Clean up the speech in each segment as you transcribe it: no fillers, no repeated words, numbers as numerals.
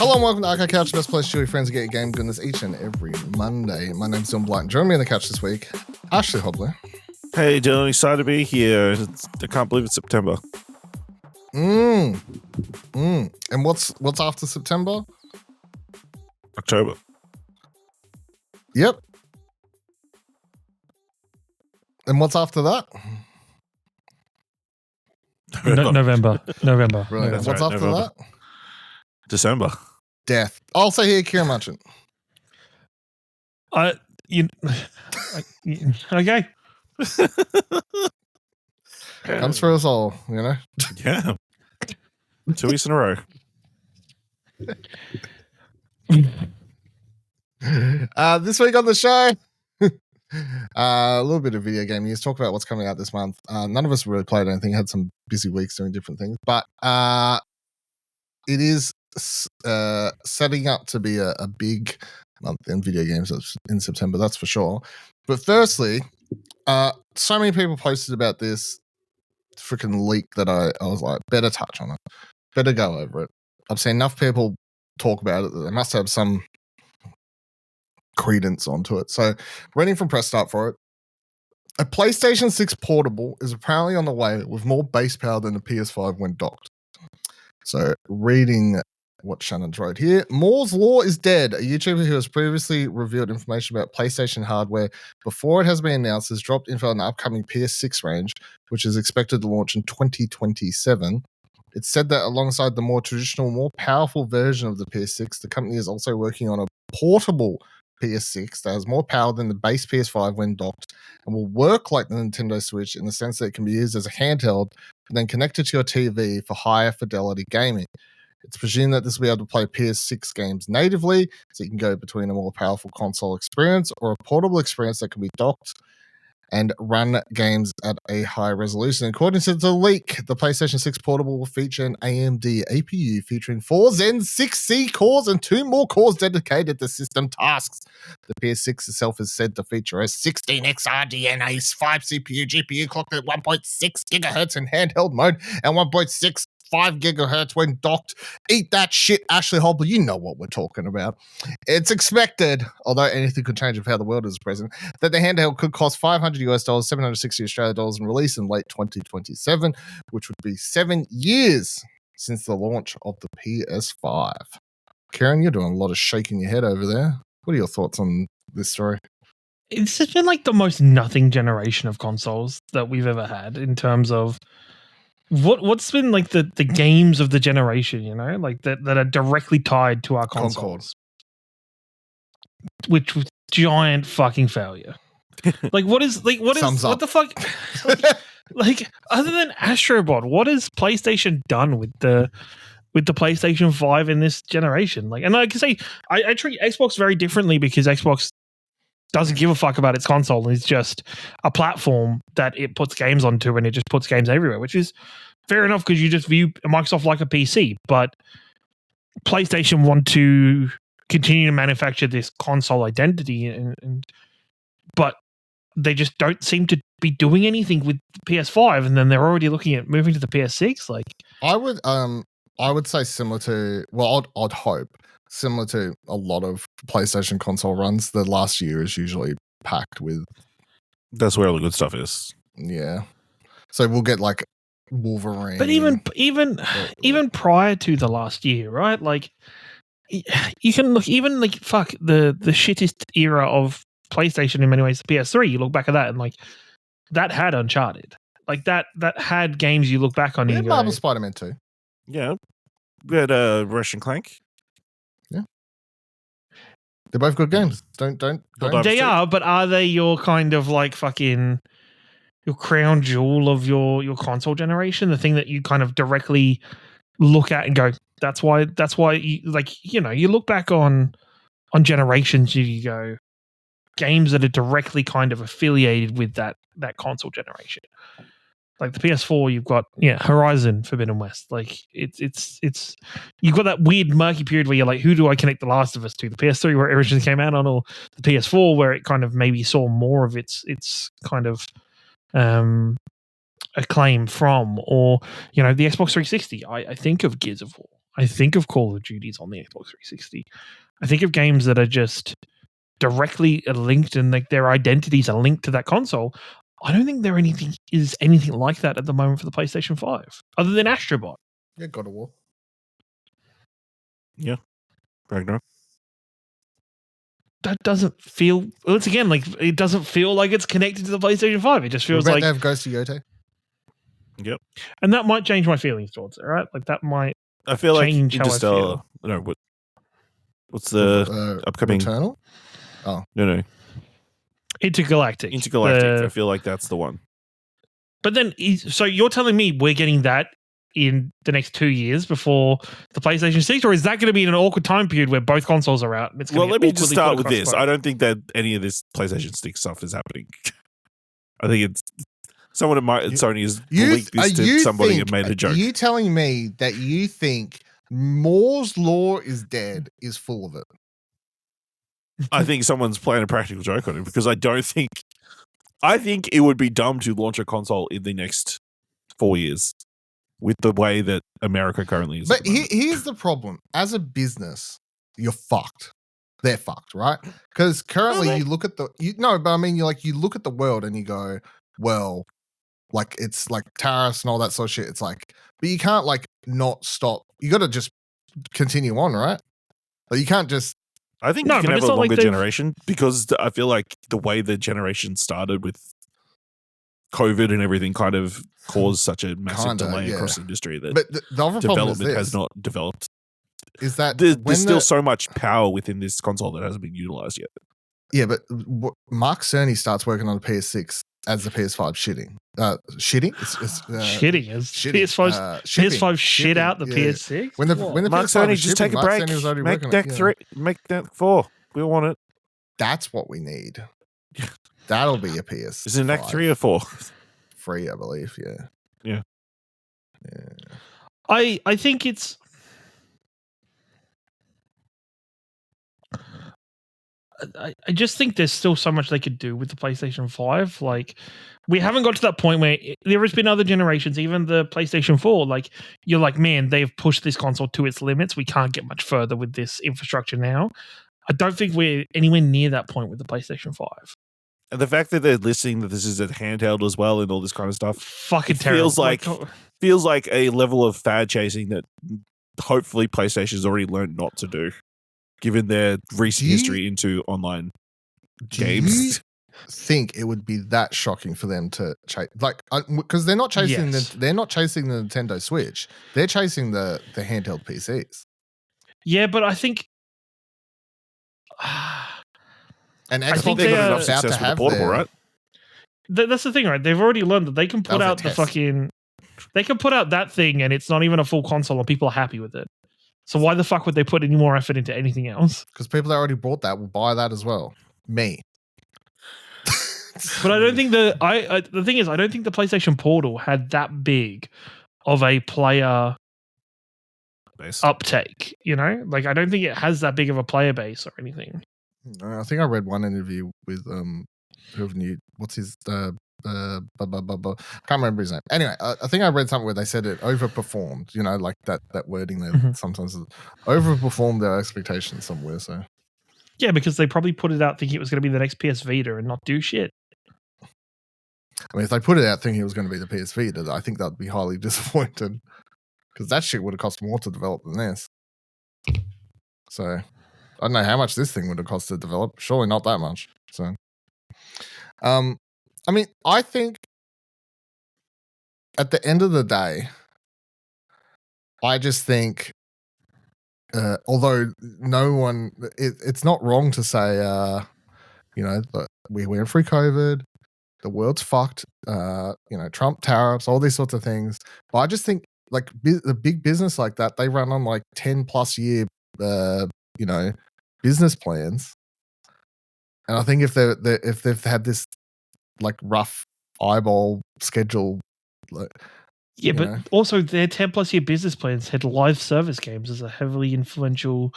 Hello and welcome to Arcade Couch, the best place to show your friends to get your game goodness each and every Monday. My name's Dylan Blight. Joining me on the couch this week, Ashley Hobley. Hey Dylan, excited to be here. I can't believe it's September. And what's after September? October. Yep. And what's after that? November. Brilliant. That's What's right, after November. that? December. Death. I'll say here, Kieran Munchin. Okay. Comes for us all, you know? Yeah. 2 weeks in a row. This week on the show, a little bit of video game news. Talk about what's coming out this month. None of us really played anything. Had some busy weeks doing different things, but it is setting up to be a big month in video games in September. That's for sure. But firstly, so many people posted about this freaking leak that I was like, better touch on it, better go over it. I've seen enough people talk about it that they must have some credence onto it. So, running from press start for it, a PlayStation 6 portable is apparently on the way with more base power than the PS5 when docked. So, reading what Shannon's wrote here, Moore's Law is dead. A YouTuber who has previously revealed information about PlayStation hardware before it has been announced has dropped info on the upcoming PS6 range, which is expected to launch in 2027. It's said that alongside the more traditional, more powerful version of the PS6, the company is also working on a portable PS6 that has more power than the base PS5 when docked and will work like the Nintendo Switch in the sense that it can be used as a handheld and then connected to your TV for higher fidelity gaming. It's presumed that this will be able to play PS6 games natively, so you can go between a more powerful console experience or a portable experience that can be docked and run games at a high resolution. According to the leak, the PlayStation 6 Portable will feature an AMD APU featuring 4 Zen 6C cores and 2 more cores dedicated to system tasks. The PS6 itself is said to feature a 16X RDNA 5 CPU GPU clocked at 1.6 gigahertz in handheld mode and 1.65 gigahertz when docked. Eat that shit, Ashley Hobley. You know what we're talking about. It's expected, although anything could change of how the world is present, that the handheld could cost $500 US, $760 and release in late 2027, which would be 7 years since the launch of the PS5. Karen, you're doing a lot of shaking your head over there. What are your thoughts on this story? It's been like the most nothing generation of consoles that we've ever had in terms of what's been like the games of the generation, you know, like that are directly tied to our consoles. Which was giant fucking failure. What the fuck? like other than Astrobot, what has PlayStation done with the PlayStation 5 in this generation? Like, and I can say I treat Xbox very differently because Xbox doesn't give a fuck about its console and it's just a platform that it puts games onto and it just puts games everywhere, which is fair enough because you just view Microsoft like a PC. But PlayStation want to continue to manufacture this console identity, but they just don't seem to be doing anything with PS5, and then they're already looking at moving to the PS6. Like, I would say similar to, well, I'd hope similar to a lot of PlayStation console runs. The last year is usually packed with. That's where all the good stuff is. Yeah, so we'll get like Wolverine, but even prior to the last year, right? Like, you can look even like fuck the shittest era of PlayStation in many ways. The PS3, you look back at that and like that had Uncharted, like that had games you look back on. We and had you go, Marvel Spider-Man 2. Yeah, we had Russian Clank. Yeah, they're both good games. Don't. They are, but are they your kind of like fucking your crown jewel of your console generation? The thing that you kind of directly look at and go, that's why you, like, you know, you look back on generations, you go, games that are directly kind of affiliated with that console generation. Like the PS4, you've got Horizon Forbidden West. Like it's you've got that weird murky period where you're like, who do I connect The Last of Us to? The PS3 where it originally came out on, or the PS4 where it kind of maybe saw more of its kind of acclaim from, or the Xbox 360. I think of Gears of War. I think of Call of Duties on the Xbox 360. I think of games that are just directly linked and like their identities are linked to that console. I don't think there is anything like that at the moment for the PlayStation 5, other than Astro Bot. Yeah, God of War. Yeah. Ragnarok. That doesn't feel, once again, like it doesn't feel like it's connected to the PlayStation 5. It just feels like they have Ghost of Yote. Yep. And that might change my feelings towards it, right? Like that might I feel like change how I Interstellar. feel. No, what's the upcoming Returnal? Oh. No. Intergalactic. I feel like that's the one. But then, so you're telling me we're getting that in the next 2 years before the PlayStation 6, or is that going to be in an awkward time period where both consoles are out? And it's Let me just start with this. I don't think that any of this PlayStation 6 stuff is happening. I think it's someone at Sony has leaked this to somebody and made a joke. Are you telling me that you think Moore's Law is dead is full of it? I think someone's playing a practical joke on it because I think it would be dumb to launch a console in the next 4 years with the way that America currently is. But here's the problem. As a business, you're fucked. They're fucked, right? Because currently you look at you look at the world and you go, well, like it's like tariffs and all that sort of shit. It's like, but you can't like not stop. You got to just continue on, right? But you can't just. I think you can have a longer generation because I feel like the way the generation started with COVID and everything kind of caused such a massive delay across the industry that the other development has not developed. Is that there's still so much power within this console that hasn't been utilized yet. Yeah, but Mark Cerny starts working on the PS6 as the PS5 shitting. Shitting? Shitting is PS5 shit out the PS6? When the Mark PS5 Cerny, just take a break. Make deck 3, make deck 4. We all want it. That's what we need. That'll be a PS. Is it deck 3 or 4? 3, I believe, Yeah. I think it's I just think there's still so much they could do with the PlayStation 5. Like, we haven't got to that point where there has been other generations, even the PlayStation 4. Like, you're like, man, they've pushed this console to its limits. We can't get much further with this infrastructure now. I don't think we're anywhere near that point with the PlayStation 5. And the fact that they're listing that this is a handheld as well and all this kind of stuff, fucking terrible. Feels like a level of fad chasing that hopefully PlayStation's already learned not to do, given their recent history into online games. Do you think it would be that shocking for them to chase? Like, because they're not chasing they're not chasing the Nintendo Switch. They're chasing the handheld PCs. Yeah, but I think. And I think they got enough success with the portable, right? That's the thing, right? They've already learned that they can put out they can put out that thing and it's not even a full console and people are happy with it. So why the fuck would they put any more effort into anything else? Because people that already bought that will buy that as well. Me. But I don't think the thing is, I don't think the PlayStation Portal had that big of a player uptake, you know? Like, I don't think it has that big of a player base or anything. I think I read one interview with whoever knew what's his can't remember his name. Anyway, I think I read something where they said it overperformed. You know, like that wording there sometimes overperformed their expectations somewhere. So yeah, because they probably put it out thinking it was going to be the next PS Vita and not do shit. I mean, if they put it out thinking it was going to be the PS Vita, I think that'd be highly disappointed because that shit would have cost more to develop than this. So I don't know how much this thing would have cost to develop. Surely not that much. So, I mean, I think at the end of the day, I just think, although no one, it's not wrong to say, you know, we went through COVID, the world's fucked, you know, Trump tariffs, all these sorts of things. But I just think like the big business like that, they run on like 10 plus year, you know, business plans. And I think if they've had this like rough eyeball schedule, like, yeah, but also their 10 plus year business plans had live service games as a heavily influential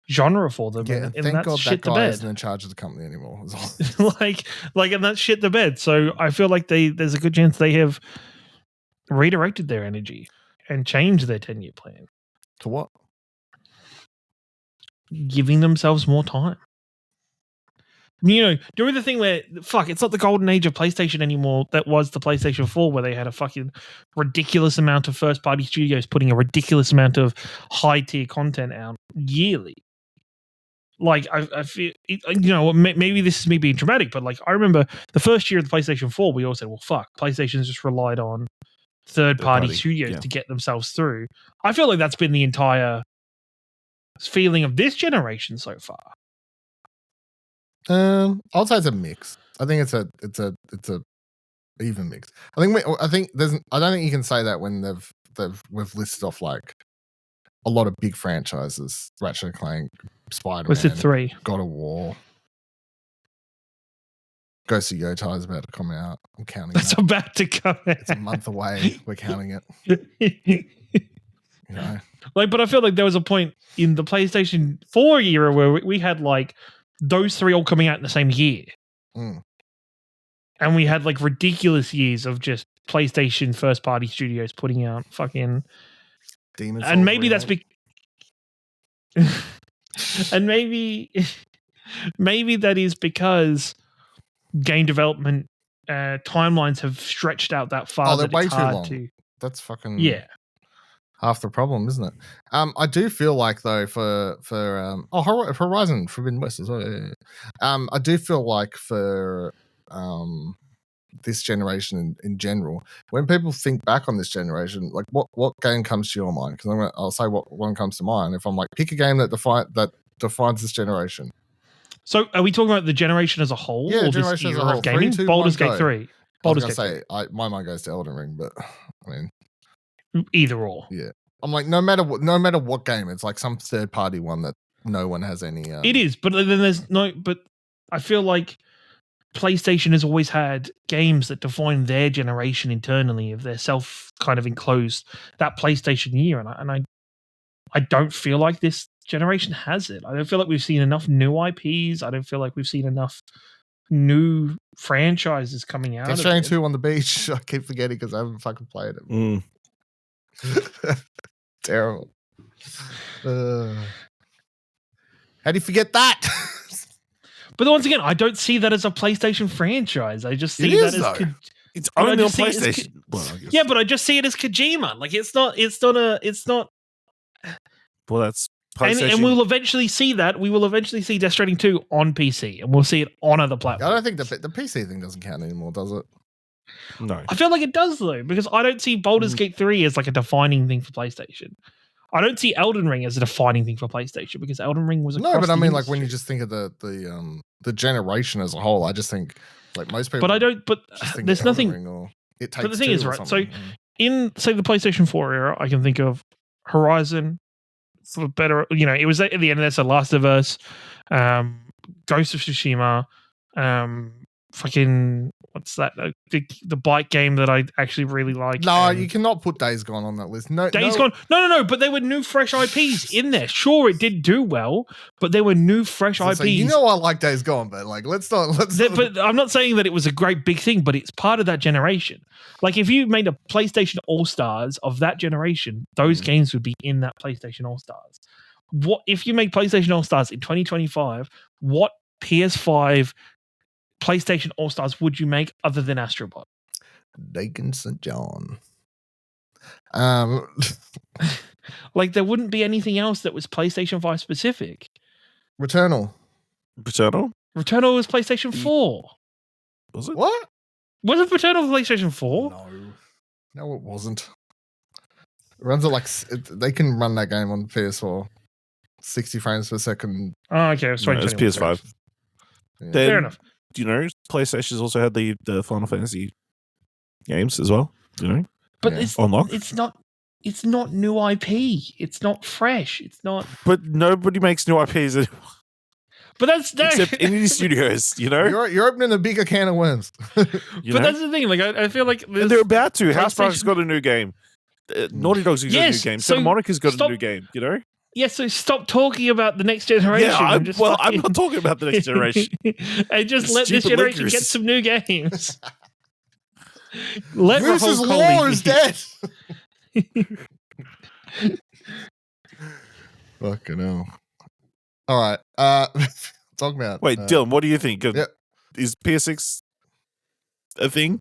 genre for them. Yeah, and thank God that guy isn't in charge of the company anymore. and that's shit the bed. So I feel like there's a good chance they have redirected their energy and changed their 10-year plan. To what? giving themselves more time. You know, doing the thing where, it's not the golden age of PlayStation anymore. That was the PlayStation 4, where they had a fucking ridiculous amount of first-party studios putting a ridiculous amount of high-tier content out yearly. Like, I feel, maybe this is me being dramatic, but like, I remember the first year of the PlayStation 4, we all said, well, PlayStation's just relied on third-party studios to get themselves through. I feel like that's been the entire feeling of this generation so far. I'll say it's a mix. I think it's a even mix. I don't think you can say that when we've listed off like a lot of big franchises: Ratchet and Clank, Spider-Man, listed 3, God of War, Ghost of Yotai is about to come out. I'm counting. That's about to come out. It's a month away. We're counting it. You know? Like, but I feel like there was a point in the PlayStation 4 era where we had like those 3 all coming out in the same year. Mm. And we had like ridiculous years of just PlayStation first party studios putting out fucking Demon's and Souls maybe that's and maybe that is because game development timelines have stretched out that far. They're that way it's too hard long. That's fucking half the problem, isn't it? I do feel like though for Horizon Forbidden West as well. Yeah. I do feel like for this generation in general, when people think back on this generation, like what game comes to your mind? Because I'll say what one comes to mind. If I'm like, pick a game that defines this generation. So are we talking about the generation as a whole? Yeah, or generation this as a era whole. of gaming? 3, 2, Baldur's 1, Gate go. 3. Baldur's Gate 3. My mind goes to Elden Ring, but I mean, either or. yeah. I'm like, no matter what game, it's like some third party one that no one has any. It is, but then there's no. But I feel like PlayStation has always had games that define their generation internally of their self kind of enclosed that PlayStation year, and I don't feel like this generation has it. I don't feel like we've seen enough new IPs. I don't feel like we've seen enough new franchises coming out. Death Stranding 2 on the beach. I keep forgetting because I haven't fucking played it. Mm. Terrible. How do you forget that? But once again, I don't see that as a PlayStation franchise. I just see that as it's only on PlayStation. Yeah, but I just see it as Kojima. Like it's not. Well, that's PlayStation. And we'll eventually see that. We will eventually see Death Stranding 2 on PC, and we'll see it on other platforms. I don't think the PC thing doesn't count anymore, does it? No. I feel like it does though, because I don't see Baldur's Gate 3 as like a defining thing for PlayStation. I don't see Elden Ring as a defining thing for PlayStation because Elden Ring was no, but I mean, like when you just think of the generation as a whole, I just think like most people. But I don't. But there's nothing. It takes. But the thing is, right? So in say the PlayStation 4 era, I can think of Horizon. For better, it was at the end of this, The Last of Us, Ghost of Tsushima, fucking what's that? The bike game that I actually really like. No, you cannot put Days Gone on that list. No, Days Gone. No. But there were new, fresh IPs in there. Sure, it did do well, but there were new, fresh IPs. I like Days Gone, but like, let's not. But I'm not saying that it was a great big thing, but it's part of that generation. Like, if you made a PlayStation All Stars of that generation, those games would be in that PlayStation All Stars. What if you make PlayStation All Stars in 2025? What PS5 PlayStation All Stars would you make other than Astro Bot? Deacon St. John. Like there wouldn't be anything else that was PlayStation 5 specific. Returnal was PlayStation 4. Was it? What? Wasn't Returnal PlayStation 4? No, it wasn't. It runs at like they can run that game on PS4, 60 frames per second. Oh, okay, it was it's PS5. Yeah. Fair enough. Do you know PlayStation's also had the Final Fantasy games as well? Do you know? But it's it's not new IP. It's not fresh. It's not. But nobody makes new IPs anymore. But that's except indie studios. You're opening a bigger can of worms. But that's the thing. Like I feel like they're about to. Housemarque's got a new game. Naughty Dog's got a new game. Santa Monica's got a new game. Yeah, so stop talking about the next generation. Yeah, I'm not talking about the next generation. And just let this generation get some new games. Let Moose's Law is dead. Fucking hell. All right. Talking about. Wait, Dylan, what do you think? Yeah. Is PS6 a thing?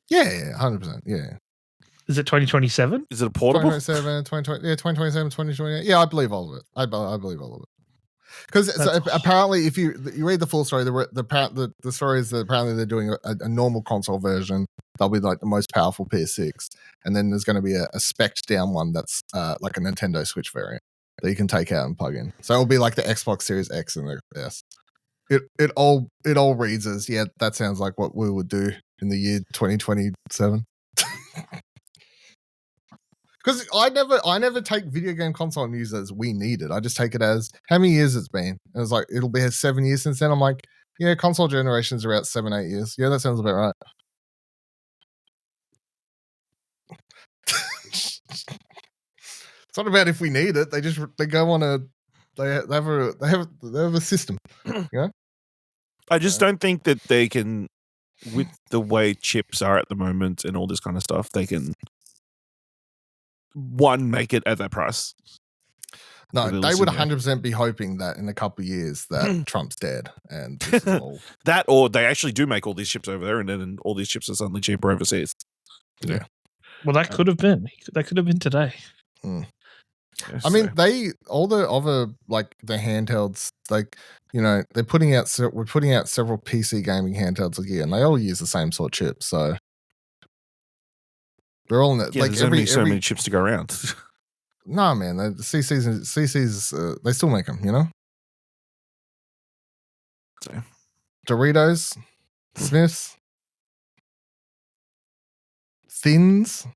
Yeah, 100%. Yeah. Is it 2027? Is it a portable? 2027, 2020, yeah, 2027, 2028. Yeah, I believe all of it. I believe all of it. Because apparently, if you read the full story, the story is that apparently they're doing a normal console version. That'll be like the most powerful PS6, and then there's going to be a spec'd down one that's like a Nintendo Switch variant that you can take out and plug in. So it'll be like the Xbox Series X and the S. It all reads as that sounds like what we would do in the year 2027. Because I never take video game console news as we need it. I just take it as how many years it's been. And it's like it'll be 7 years since then. I'm like, yeah, console generations are about 7-8 years. Yeah, that sounds about right. It's not about if we need it. They go on they have a system. Yeah. I just don't think that they can, with the way chips are at the moment and all this kind of stuff, they can make it at that price. No, they would 100% be hoping that in a couple of years that Trump's dead and this is all. That, or they actually do make all these chips over there and then all these chips are suddenly cheaper overseas. Yeah. Well, that could have been. That could have been today. Mm. I mean, all the other like the handhelds, like we're putting out several PC gaming handhelds a year, and they all use the same sort of chips. So they're all in that. Yeah, like there's so many chips to go around. No, man, the CC's they still make them. So. Doritos, Smiths, Thins.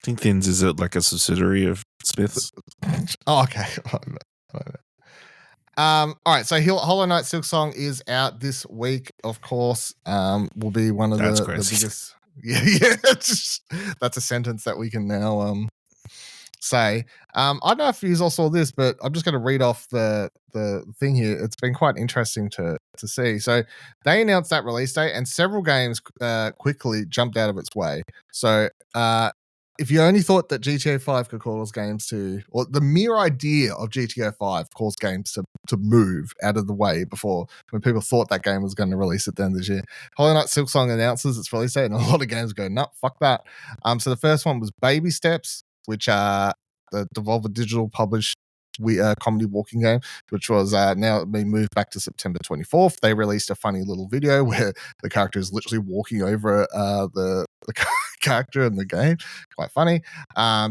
I think Thins is like a subsidiary of Smiths. Oh, okay. All right. So Hollow Knight Silksong is out this week. Of course, will be one of the biggest. Yeah. That's a sentence that we can now say. I don't know if you all saw this, but I'm just going to read off the thing here. It's been quite interesting to see. So they announced that release date, and several games quickly jumped out of its way. So if you only thought that GTA 5 could cause games to, or the mere idea of GTA 5 caused games to move out of the way before, when people thought that game was going to release at the end of this year, Hollow Knight Silksong announces its release date, and a lot of games go, nah, fuck that. So the first one was Baby Steps, which the Devolver Digital published comedy walking game, which was now being moved back to September 24th. They released a funny little video where the character is literally walking over the character in the game. Quite funny.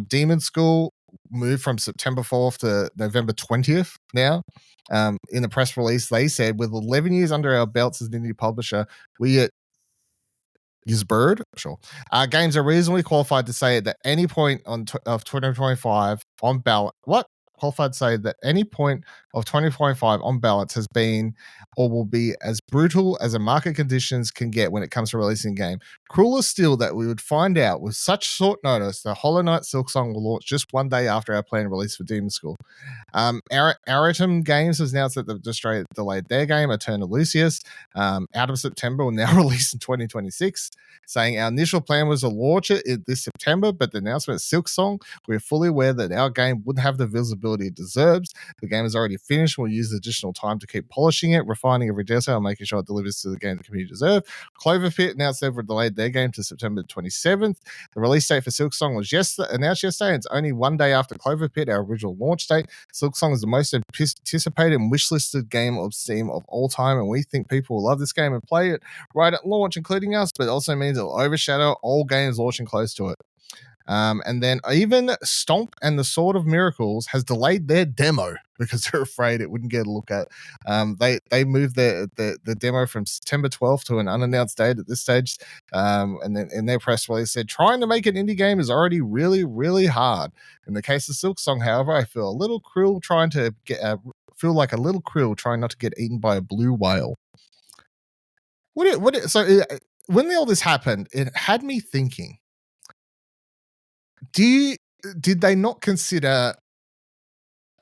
Demon School moved from September 4th to November 20th now. In the press release, they said, with 11 years under our belts as an indie publisher, we at Bird, sure. Games are reasonably qualified to say at any point of 2025 on ballot. What? Qualified to say that any point of 2025 on ballots has been or will be as brutal as the market conditions can get when it comes to releasing a game. Crueler still that we would find out with such short notice that Hollow Knight Silksong will launch just one day after our planned release for Demon School. Aritum Games has announced that they've delayed their game, Eternal Lucius, out of September, will now release in 2026, saying our initial plan was to launch it this September, but the announcement of Silksong, we're fully aware that our game wouldn't have the visibility it deserves. The game is already finished. We'll use additional time to keep polishing it, refining every detail, and making sure it delivers to the game the community deserve. Cloverpit announced they've delayed their game to September 27th. The release date for Silksong was announced yesterday, and it's only one day after Cloverpit, our original launch date. Silksong is the most anticipated and wishlisted game of Steam of all time, and we think people will love this game and play it right at launch, including us, but it also means it'll overshadow all games launching close to it. And then even Stomp and the Sword of Miracles has delayed their demo because they're afraid it wouldn't get a look at. They moved the demo from September 12th to an unannounced date at this stage. And then in their press release said, trying to make an indie game is already really, really hard. In the case of Silksong, however, I feel a little krill trying to feel like a little krill trying not to get eaten by a blue whale. When all this happened, it had me thinking, did they not consider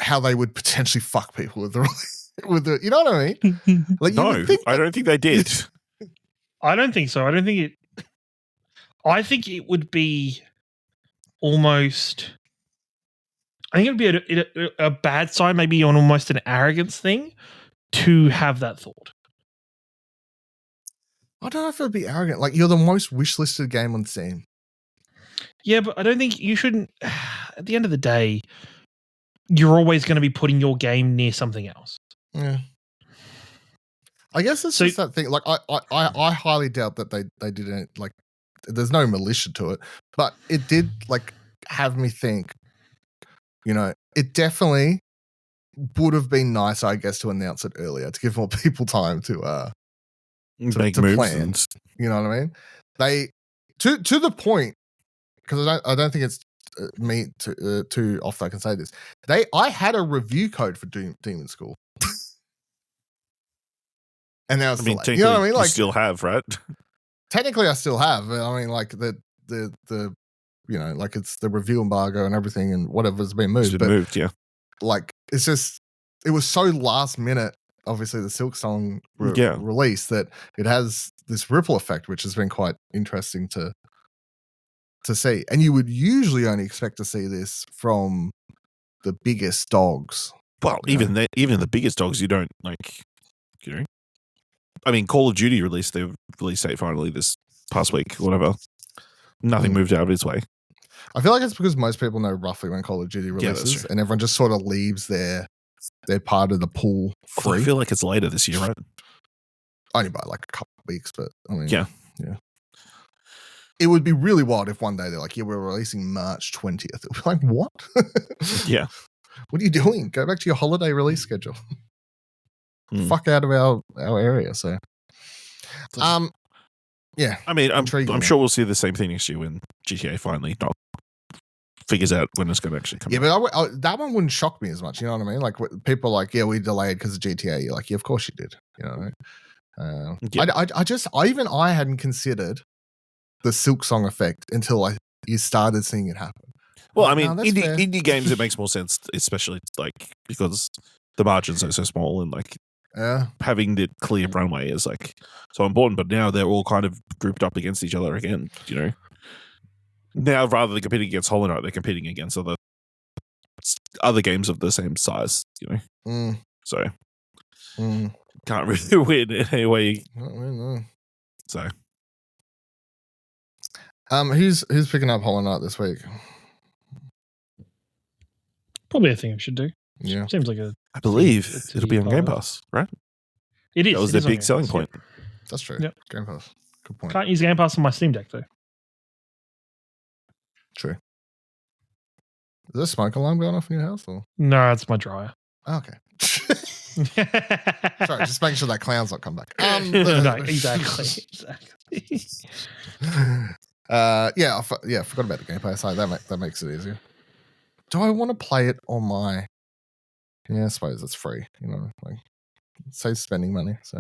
how they would potentially fuck people with the you know what I mean? Like, no, I don't think they did. I don't think so. I think it would be almost. I think it'd be a bad sign, maybe on almost an arrogance thing, to have that thought. I don't know if it'd be arrogant. Like, you're the most wishlisted game on Steam. Yeah, but I don't think you shouldn't. At the end of the day, you're always going to be putting your game near something else. Yeah. I guess it's just that thing. Like, I highly doubt that they didn't, like, there's no militia to it, but it did, like, have me think, you know, it definitely would have been nice, I guess, to announce it earlier to give more people time to make moves plan. You know what I mean? They to the point, because I don't think it's me too often I can say this. I had a review code for Demon School, and now it's I mean, you know what I mean? Like, you still have, right? Technically, I still have. I mean, like the you know, like it's the review embargo and everything and whatever's been moved. Yeah. Like, it's just, it was so last minute, obviously, the Silksong release, that it has this ripple effect, which has been quite interesting to see. And you would usually only expect to see this from the biggest dogs. Well, even the biggest dogs, you don't, like, you know. I mean, Call of Duty released their release date finally this past week, whatever. Nothing moved out of its way. I feel like it's because most people know roughly when Call of Duty releases, and everyone just sort of leaves their part of the pool free. I feel like it's later this year, right? Only by like a couple of weeks, but I mean, yeah. It would be really wild if one day they're like, yeah, we're releasing March 20th. It would be like, what? Yeah. What are you doing? Go back to your holiday release schedule. Fuck out of our area. So, yeah. I mean, I'm sure we'll see the same thing next year when GTA finally figures out when it's going to actually come out. Yeah, but that one wouldn't shock me as much. You know what I mean? Like, people are like, yeah, we delayed because of GTA. You're like, yeah, of course you did. You know what I mean? I hadn't considered the Silksong effect until you started seeing it happen. Well, I mean, indie games, it makes more sense, especially like because the margins are so small and like having the clear runway is like so important. But now they're all kind of grouped up against each other again. You know, now rather than competing against Hollow Knight, they're competing against other games of the same size. You know, so can't really win in any way. So. Who's picking up Hollow Knight this week? Probably a thing we should do. Yeah, seems like I believe it'll be on Game Pass, right? It is. That was their big selling point. Yeah. That's true. Yep. Game Pass. Good point. Can't use Game Pass on my Steam Deck though. True. Is there a smoke alarm going off in your house? Or? No, it's my dryer. Oh, okay. Sorry, just making sure that clown's not come back. No, exactly. I forgot about the Game Pass. That makes it easier. Do I want to play it on my? Yeah, I suppose it's free. You know, like saves spending money. So,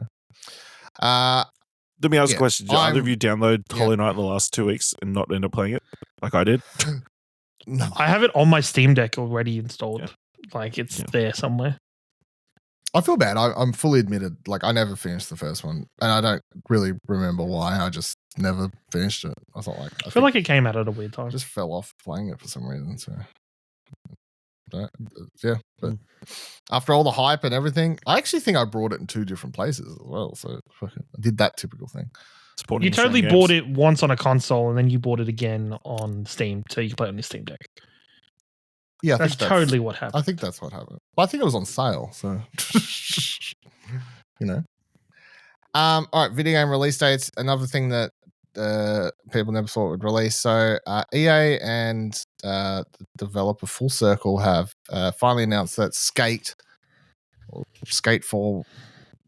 let me ask a question. Did either of you download Hollow Knight in the last 2 weeks and not end up playing it like I did? No, I have it on my Steam Deck already installed. Yeah. Like it's there somewhere. I feel bad. I'm fully admitted. Like I never finished the first one, and I don't really remember why. I just never finished it. I thought I feel like it came out at a weird time. Just fell off playing it for some reason. So but after all the hype and everything, I actually think I brought it in 2 different places as well. So I did that typical thing. You totally bought it once on a console, and then you bought it again on Steam, so you can play it on your Steam Deck. Yeah, that's totally what happened. I think that's what happened. Well, I think it was on sale, so you know. All right, video game release dates. Another thing that people never thought would release. So EA and the developer Full Circle have finally announced that Skate 4,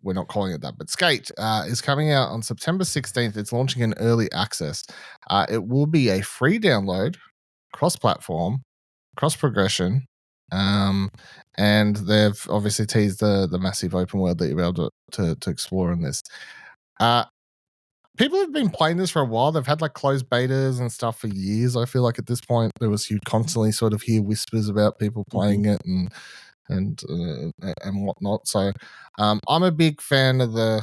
we're not calling it that, but Skate is coming out on September 16th. It's launching in early access. It will be a free download, cross-platform, cross-progression, and they've obviously teased the massive open world that you'll be able to explore in this. People have been playing this for a while. They've had like closed betas and stuff for years. I feel like at this point you'd constantly sort of hear whispers about people playing it and whatnot. So I'm a big fan of the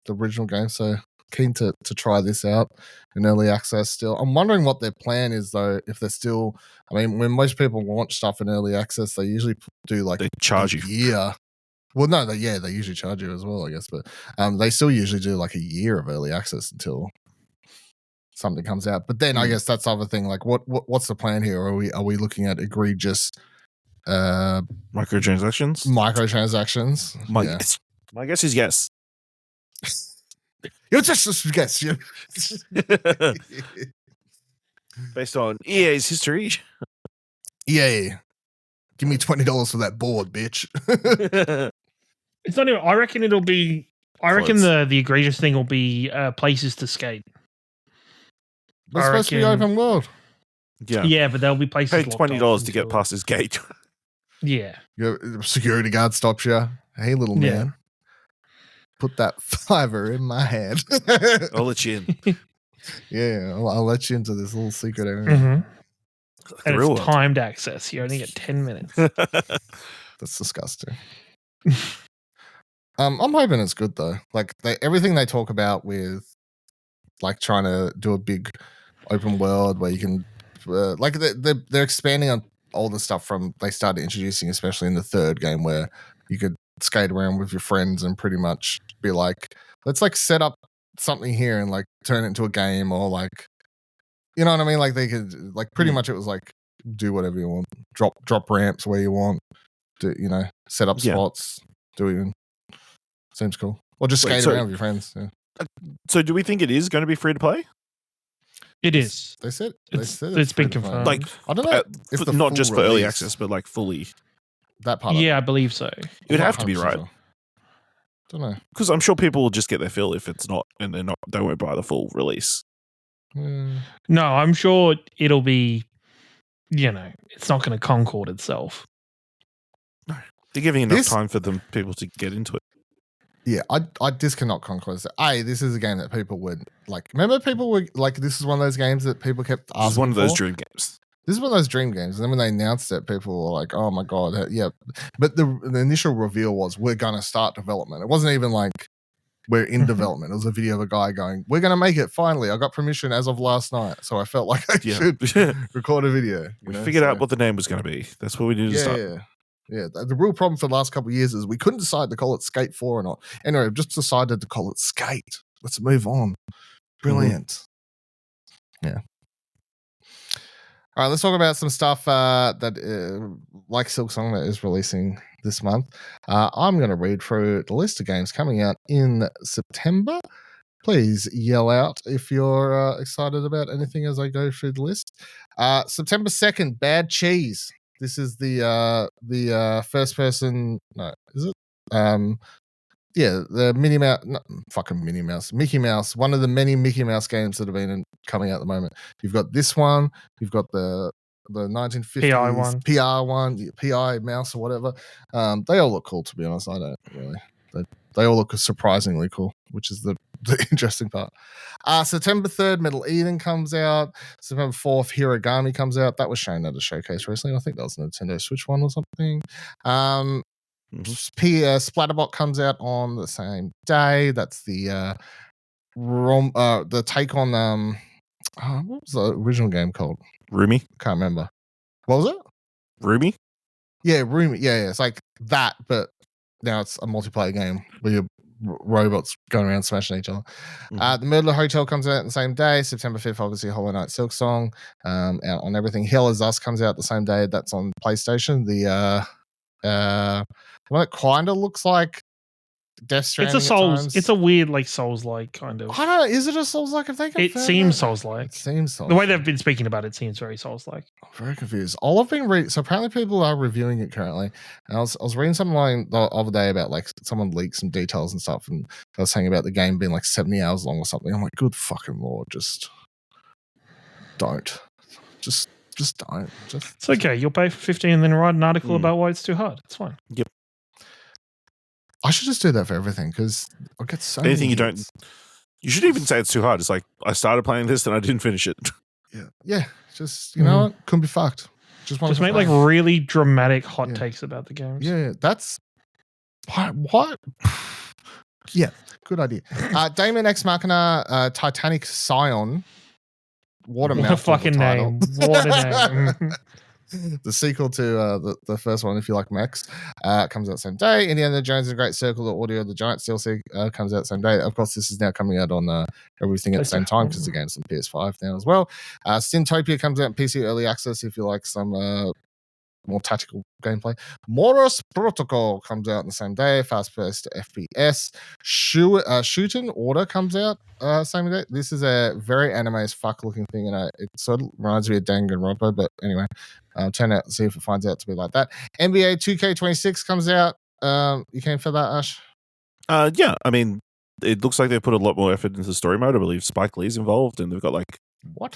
original game. So keen to try this out in early access still. I'm wondering what their plan is though. If they're still, I mean, when most people launch stuff in early access, they usually do like they charge you. Yeah. Well, no, they usually charge you as well, I guess, but they still usually do like a year of early access until something comes out. But then I guess that's the other thing. Like, what's the plan here? Are we looking at egregious microtransactions? My guess is yes. You're just a guess. Based on EA's history. EA, give me $20 for that board, bitch. It's not even. I reckon it'll be. I reckon the egregious thing will be places to skate. It's supposed to be open world. Yeah, but there'll be places. Pay $20 to get past this gate. Yeah. Your security guard stops you. Hey, little man. Put that $5 in my hand. I'll let you in. Yeah, I'll let you into this little secret area. Mm-hmm. And it's timed access. You only get 10 minutes. That's disgusting. I'm hoping it's good though. Like everything they talk about with like trying to do a big open world where you can like they're expanding on all the stuff from they started introducing, especially in the third game where you could skate around with your friends and pretty much be like, let's like set up something here and like turn it into a game, or like, you know what I mean? Like they could like pretty much it was like do whatever you want, drop ramps where you want, do, you know, set up spots, do it. Seems cool. Or just skate around with your friends. Yeah. So do we think it is going to be free to play? It is. They said it's been confirmed. Like, I don't know. If not just for early access, but like fully. That part. Yeah, I believe so. It would have to be right. Don't know. Because I'm sure people will just get their fill if it's not, and they won't buy the full release. No, I'm sure it'll be. You know, it's not going to concord itself. No, they're giving enough time for people to get into it. Yeah, this cannot conquer. This is a game that people would like. Remember, people were like, this is one of those games that people kept asking. This is one of those dream games. This is one of those dream games. And then when they announced it, people were like, oh my God, yeah. But the initial reveal was, we're going to start development. It wasn't even like, we're in development. It was a video of a guy going, we're going to make it finally. I got permission as of last night. So I felt like I should record a video. We figured out what the name was going to be. That's what we needed to start. Yeah, the real problem for the last couple of years is we couldn't decide to call it Skate 4 or not. Anyway, we've just decided to call it Skate. Let's move on. Brilliant. Yeah. All right, let's talk about some stuff that, like Silksong, that is releasing this month. I'm going to read through the list of games coming out in September. Please yell out if you're excited about anything as I go through the list. September 2nd, Bad Cheese. This is the first person. No, is it? The Mickey Mouse. One of the many Mickey Mouse games that have been coming out at the moment. You've got this one. You've got the 1950s PR one, PI Mouse or whatever. They all look cool, to be honest. I don't really. They all look surprisingly cool, which is the interesting part. September 3rd, Metal Eden comes out. September 4th, Hirogami comes out. That was shown at a showcase recently. I think that was a Nintendo Switch one or something. Splatterbot comes out on the same day. That's the take on what was the original game called? Roomy? Can't remember. What was it? Roomy? Yeah, Roomy. Yeah. It's like that, but now it's a multiplayer game where you're robots going around smashing each other. The Murder Hotel comes out on the same day. September 5th, obviously, Hollow Knight Silksong out on everything. Hell Is Us comes out the same day. That's on PlayStation. The one that kind of looks like Death Stranding. It's a Souls. It's a weird, like Souls-like kind of. I don't know. Is it a Souls-like? It seems Souls-like. It seems Souls-like. The way they've been speaking about it seems very Souls-like. I'm very confused. All I've been reading. So apparently people are reviewing it currently. And I was reading something the other day about like someone leaked some details and stuff, and I was saying about the game being like 70 hours long or something. I'm like, good fucking lord, just don't. Just don't. It's okay. You'll pay for 15 and then write an article about why it's too hard. It's fine. Yep. I should just do that for everything because I get so anything many you don't. You should even say it's too hard. It's like I started playing this and I didn't finish it. Yeah. Just you know what? Couldn't be fucked. Just make like really dramatic hot takes about the games. Yeah, that's what. Yeah, good idea. Damon Ex Machina, Titanic Scion. What a mouthful of a fucking title. name. What a name. The sequel to the first one, if you like mechs, comes out the same day. Indiana Jones and the Great Circle, the audio of the Giant DLC comes out the same day. Of course, this is now coming out on everything at the same time because the game's on PS5 now as well. Syntopia comes out in PC Early Access if you like some more tactical gameplay. Moros Protocol comes out on the same day. Fast-paced FPS. Shooten Order comes out same day. This is a very anime as fuck looking thing, and it sort of reminds me of Danganronpa, but anyway, turn out and see if it finds out to be like that. NBA 2K26 comes out. You came for that, Ash? Yeah, I mean, it looks like they put a lot more effort into the story mode. I believe Spike Lee's involved, and they've got like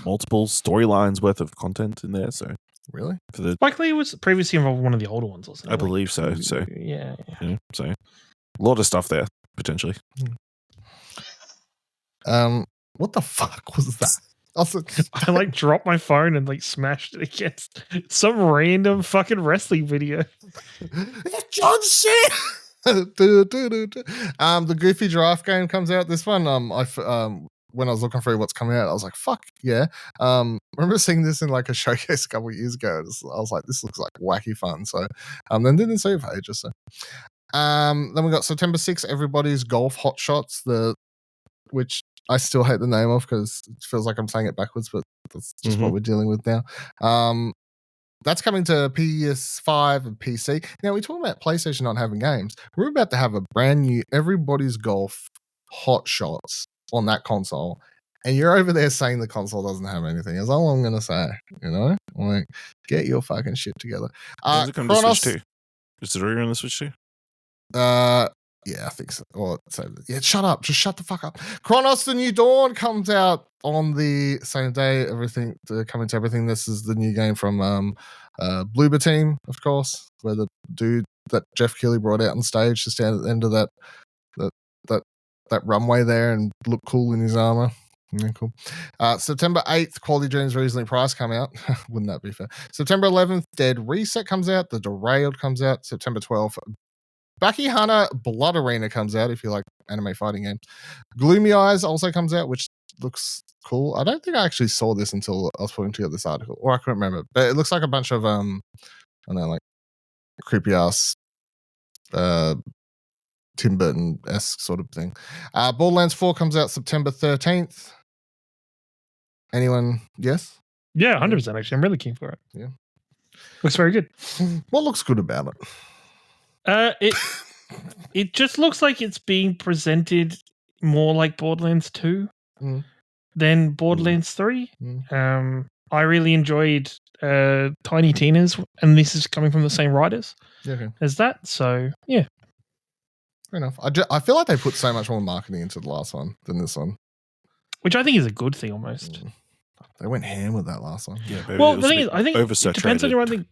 multiple storylines worth of content in there. So really, Spike Lee was previously involved with one of the older ones, wasn't he? I believe so. So yeah. So a lot of stuff there potentially. What the fuck was that? I like dropped my phone and like smashed it against some random fucking wrestling video. John Cena. The Goofy Giraffe game comes out. This one, when I was looking through what's coming out, I was like, "Fuck yeah!" I remember seeing this in like a showcase a couple of years ago. I was like, "This looks like wacky fun." So, then didn't see it for ages. So, then we got September 6th, Everybody's Golf Hot Shots, which I still hate the name of because it feels like I'm saying it backwards, but that's just what we're dealing with now. That's coming to PS5 and PC. Now, we're talking about PlayStation not having games. We're about to have a brand new Everybody's Golf Hot Shots on that console. And you're over there saying the console doesn't have anything. That's all I'm going to say. You know? Like, get your fucking shit together. Does it come to Switch too? Is it already on the Switch too? Yeah, I think so. Shut up. Just shut the fuck up. Chronos The New Dawn comes out on the same day. Everything coming to everything. This is the new game from Bloober Team, of course, where the dude that Jeff Keighley brought out on stage to stand at the end of that runway there and look cool in his armor. Yeah, cool. September 8th, Quality Dreams Reasonably Priced come out. Wouldn't that be fair? September 11th, Dead Reset comes out. The Derailed comes out. September 12th, Bakihana Blood Arena comes out if you like anime fighting games. Gloomy Eyes also comes out, which looks cool. I don't think I actually saw this until I was putting together this article, or I couldn't remember. But it looks like a bunch of I don't know, like creepy ass Tim Burton-esque sort of thing. Borderlands 4 comes out September 13th. Anyone? Yes? Yeah, 100% actually. I'm really keen for it. Yeah. Looks very good. What looks good about it? It just looks like it's being presented more like Borderlands 2 than Borderlands 3. I really enjoyed Tiny Tina's, and this is coming from the same writers as that. So, yeah. Fair enough. I feel like they put so much more marketing into the last one than this one. Which I think is a good thing almost. They went ham with that last one. Yeah, well, the thing is, I think it depends on your own thing.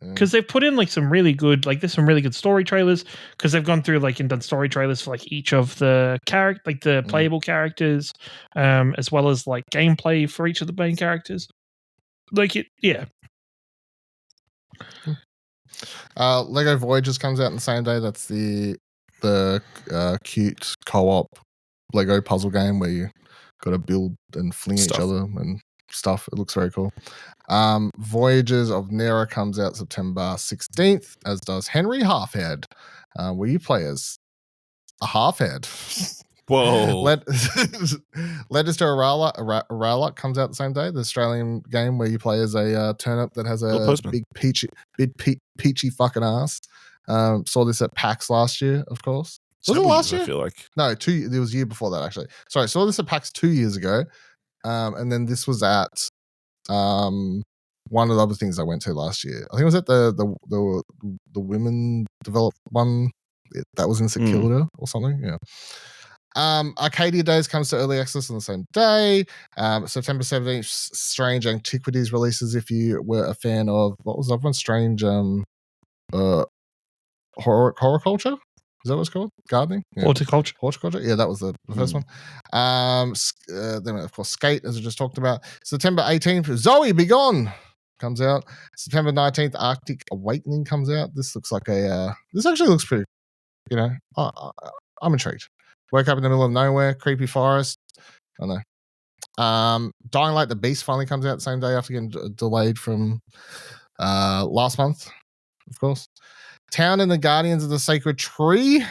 Because they've put in like some really good, like there's some really good story trailers. Because they've gone through like and done story trailers for like each of the like the playable characters, as well as like gameplay for each of the main characters. Like it, yeah. Lego Voyages comes out on the same day. That's the cute co-op Lego puzzle game where you got to build and fling each other and stuff. It looks very cool. Voyages of Nera comes out September 16th, as does Henry Halfhead, where you play as a halfhead. Whoa. Letters to Arala comes out the same day, the Australian game where you play as a turnip that has a big peachy fucking ass. Saw this at PAX last year, of course. Was it last year? I feel like. No, it was a year before that, actually. Sorry, saw this at PAX 2 years ago. And then this was at one of the other things I went to last year. I think it was at the women developed one that was in St Kilda or something. Yeah. Arcadia Days comes to early access on the same day. September 17th, Strange Antiquities releases. If you were a fan of what was that one? Strange horticulture. Is that what it's called? Gardening? Yeah. Horticulture? Yeah, that was the first one. Then, of course, Skate, as I just talked about. September 18th, Zoe Be Gone comes out. September 19th, Arctic Awakening comes out. This looks like this actually looks pretty, I'm intrigued. Woke up in the middle of nowhere, creepy forest. I know. Dying Light the Beast finally comes out the same day after getting delayed from last month, of course. Town and the Guardians of the Sacred Tree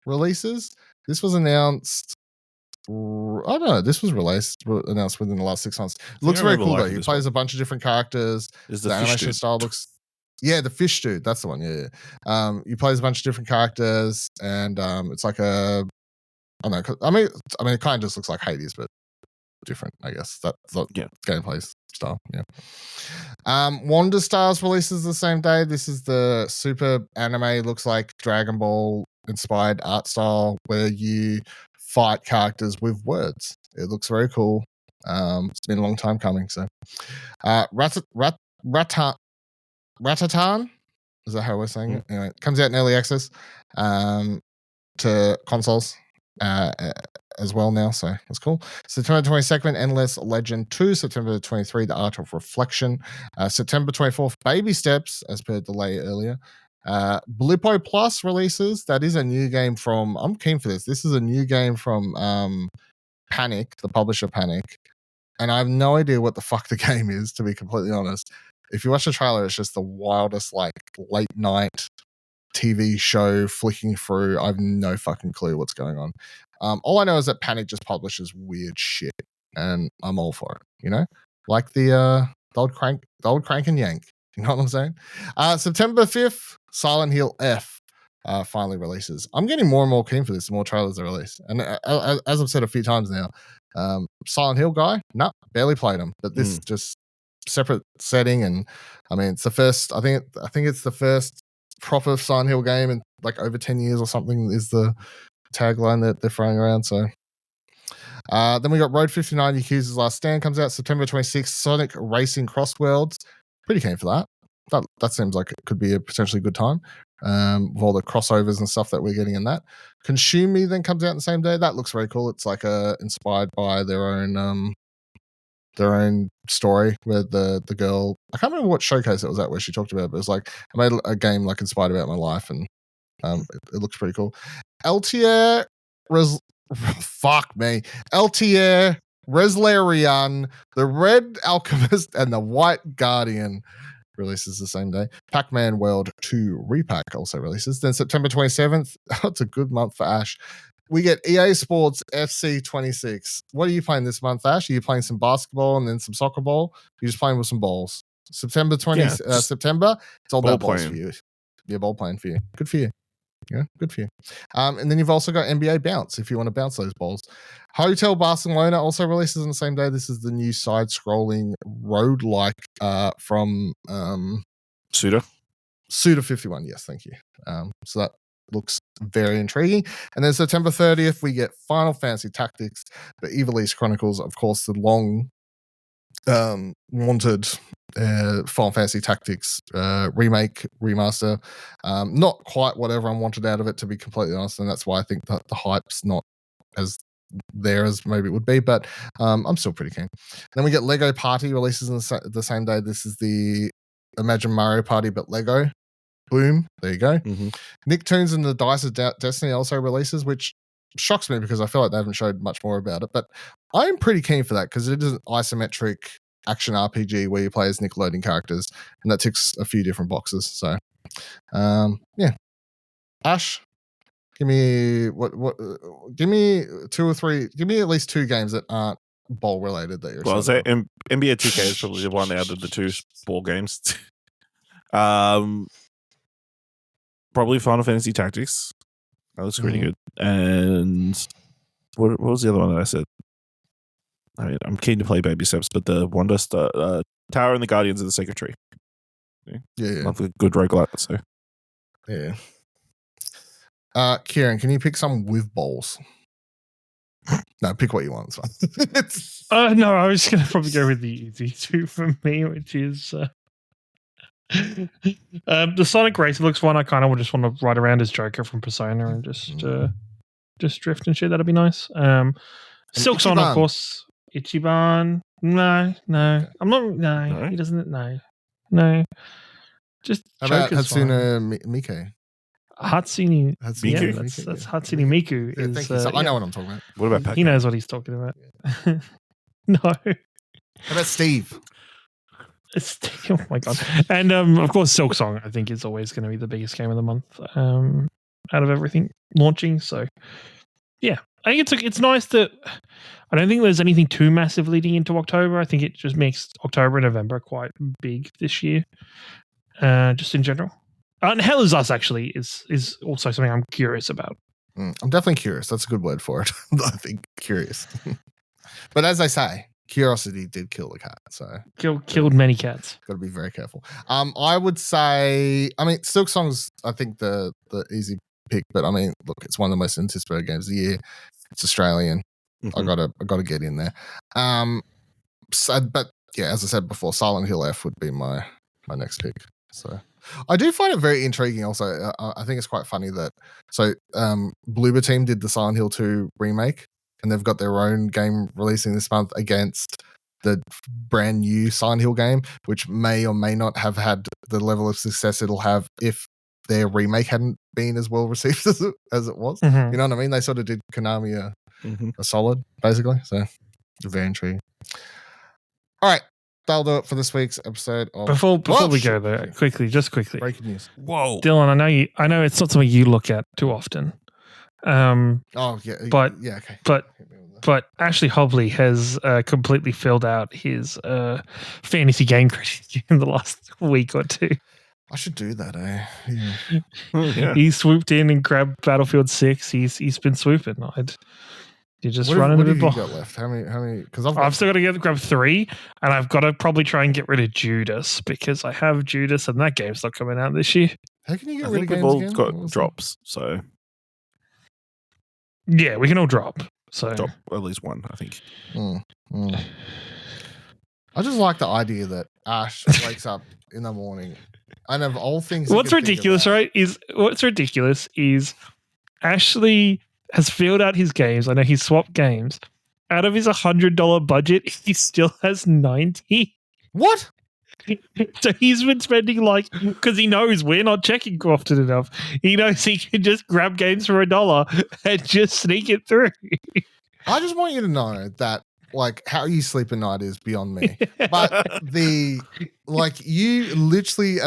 releases. This was announced. Oh no, this was announced within the last 6 months. Looks very cool though. He plays a bunch of different characters. The animation style looks. Yeah, the fish dude. That's the one. Yeah. He plays a bunch of different characters, and it's like a. I don't know. I mean, it kind of just looks like Hades, but different. I guess that's the gameplay style. Yeah. Wonder Stars releases the same day. This is the super anime. Looks like Dragon Ball inspired art style where you fight characters with words. It looks very cool. It's been a long time coming. So, Ratatan. Is that how we're saying it? Anyway, it comes out in early access to consoles as well now, so that's cool. September 22nd, Endless Legend 2. September 23, The Art of Reflection. September 24th, Baby Steps, as per delay earlier. Blippo Plus releases. That is a new game from. I'm keen for this. This is a new game from Panic, the publisher Panic, and I have no idea what the fuck the game is, to be completely honest. If you watch the trailer, it's just the wildest, like, late night TV show flicking through. I have no fucking clue what's going on. All I know is that Panic just publishes weird shit, and I'm all for it. You know, like the old crank and yank. You know what I'm saying? September 5th, Silent Hill F finally releases. I'm getting more and more keen for this. The more trailers are released, and as I've said a few times now, Silent Hill guy, barely played them, but this just separate setting, and I mean, it's the first. I think it's the first proper Silent Hill game in like over 10 years or something is the tagline that they're throwing around. So then we got Road 59, Yakuza's Last Stand comes out September 26th. Sonic Racing Cross Worlds, pretty keen for that. That seems like it could be a potentially good time with all the crossovers and stuff that we're getting in that. Consume Me then comes out the same day. That looks very cool. It's like inspired by their own story where the girl, I can't remember what showcase it was at where she talked about it, but it was like, I made a game like inspired about my life, and it looks pretty cool. Altair Reslarian, The Red Alchemist, and The White Guardian releases the same day. Pac-Man World 2 Repack also releases. Then September 27th, it's a good month for Ash. We get EA Sports FC 26. What are you playing this month, Ash? Are you playing some basketball and then some soccer ball? You're just playing with some balls. September, it's all about balls for you. Yeah, ball playing for you. Good for you. Yeah, good for you. And then you've also got NBA Bounce if you want to bounce those balls. Hotel Barcelona also releases on the same day. This is the new side-scrolling road-like from Suda 51. Yes, thank you. So that looks very intriguing. And then September 30th, we get Final Fantasy Tactics, the Ivalice Chronicles, of course, the long wanted Final Fantasy Tactics remake, remaster. Not quite what everyone wanted out of it, to be completely honest, and that's why I think that the hype's not as there as maybe it would be, but I'm still pretty keen. Then we get Lego Party releases on the same day. This is the Imagine Mario Party, but Lego. Boom. There you go. Mm-hmm. Nicktoons and the Dice of Destiny also releases, which shocks me because I feel like they haven't showed much more about it. But I'm pretty keen for that because it is an isometric action RPG where you play as Nickelodeon characters, and that ticks a few different boxes. So, yeah. Ash, give me give me 2 or 3. Give me at least 2 games that aren't ball related that you're. Well, I'll say NBA 2K is probably the one out of the 2 ball games. Probably Final Fantasy Tactics. That looks pretty good. And what was the other one that I said? I mean, I'm keen to play Baby Steps, but the Wonder Star, Tower and the Guardians of the Sacred Tree. Yeah. Love a good roguelite, so. Yeah. Kieran, can you pick some with balls? No, pick what you want. It's fine. No, I was going to probably go with the easy 2 for me, which is the Sonic Race looks one I kind of just want to ride around as Joker from Persona and just drift and shit. That'd be nice. Silksong, of course. Ichiban. No. I'm not. No, he doesn't. No. Just how about Joker's Hatsune Miike? Hatsune Miku? Yeah, that's Hatsune Miku. Yeah, thank you. So I know what I'm talking about. What about Pac-Man? He knows what he's talking about. No. How about Steve? Oh my god! And of course, Silksong I think is always going to be the biggest game of the month out of everything launching. So yeah, I think it's nice that I don't think there's anything too massive leading into October. I think it just makes October and November quite big this year, just in general. And Hell is Us actually is also something I'm curious about. I'm definitely curious. That's a good word for it. I think curious. But as I say, curiosity did kill the cat. So Killed many cats. Got to be very careful. I would say, I mean, Silksong's I think the easy pick, but I mean, look, it's one of the most anticipated games of the year. It's Australian. I gotta get in there. But yeah, as I said before, Silent Hill F would be my next pick. So I do find it very intriguing. Also, I think it's quite funny that Bloober Team did the Silent Hill 2 remake, and they've got their own game releasing this month against the brand new Silent Hill game, which may or may not have had the level of success it'll have if their remake hadn't been as well received as it was. Mm-hmm. You know what I mean? They sort of did Konami a solid, basically. So very intriguing. All right. That'll do it for this week's episode of Before we go there, quickly. Breaking news. Whoa. Dylan, I know it's not something you look at too often. Okay. But Ashley Hobley has completely filled out his fantasy game credit in the last week or two. I should do that, eh? Yeah. Yeah. He swooped in and grabbed Battlefield 6. He's been swooping. You're just what running have a you bit. got left? How many? Because I've still got to grab 3, and I've got to probably try and get rid of Judas because I have Judas, and that game's not coming out this year. How can you get I rid of think we've games all again? got drops, so Yeah, we can all drop. So drop at least one, I think. I just like the idea that Ash wakes up in the morning, and of all things, what's ridiculous is Ashley has filled out his games. I know he's swapped games. Out of his $100 budget, he still has 90. What? So he's been spending because he knows we're not checking often enough. He knows he can just grab games for $1 and just sneak it through. I just want you to know that, how you sleep at night is beyond me. But you literally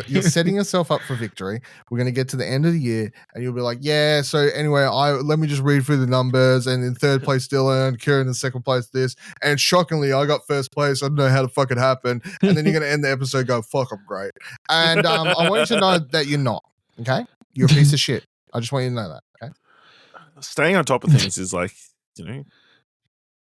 you're setting yourself up for victory. We're going to get to the end of the year and you'll be like, yeah, so anyway, let me just read through the numbers, and in third place Dylan, Kieran in second place this, and shockingly I got first place. I don't know how the fuck it happened. And then you're going to end the episode go, fuck, I'm great. And I want you to know that you're not, okay? You're a piece of shit. I just want you to know that, okay? Staying on top of things is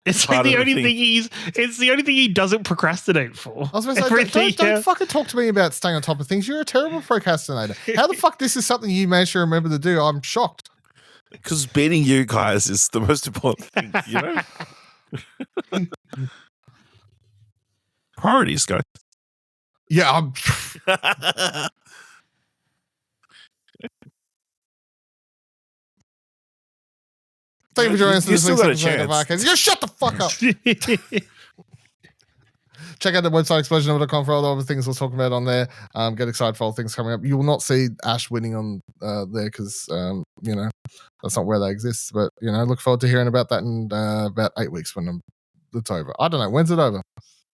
it's the only thing he doesn't procrasticate for. I was going to say, don't fucking talk to me about staying on top of things. You're a terrible procrastinator. How the fuck this is something you managed to remember to do? I'm shocked. Because beating you guys is the most important thing, Priorities, guys. Yeah, I'm... Thank you for joining us this week's episode of Arcades. You shut the fuck up. Check out the website explosionover.com for all the other things we'll talk about on there. Get excited for all things coming up. You will not see Ash winning on there because that's not where they exist. But look forward to hearing about that in about 8 weeks when it's over. I don't know, when's it over?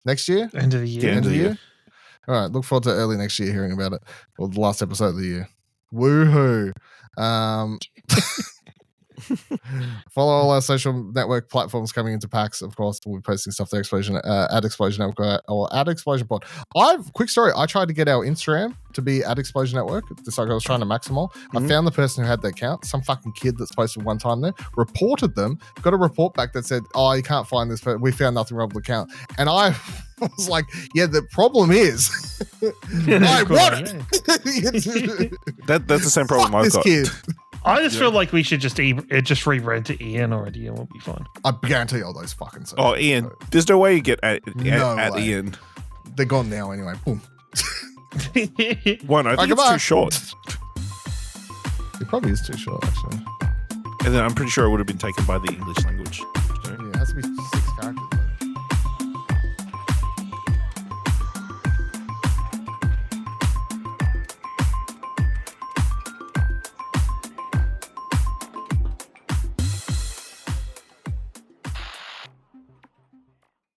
Next year? End of the year. End of the year. All right, look forward to early next year hearing about it, or the last episode of the year. Woohoo! Follow all our social network platforms coming into PAX. Of course, we'll be posting stuff there. At Explosion Network or at Explosion Pod. Quick story. I tried to get our Instagram to be at Explosion Network. Just like I was trying to max them all. I found the person who had the account. Some fucking kid that's posted one time there. Reported them. Got a report back that said, "Oh, you can't find this. But we found nothing wrong with the account." And I was like, "Yeah, the problem is, I want it." That's the same problem I've got. Kid. I just feel like we should just re-rent to Ian already and we'll be fine. I guarantee all those fucking stuff. Oh, Ian. There's no way you get at Ian. They're gone now anyway. Boom. One, I think it's too short. It probably is too short, actually. And then I'm pretty sure it would have been taken by the English language.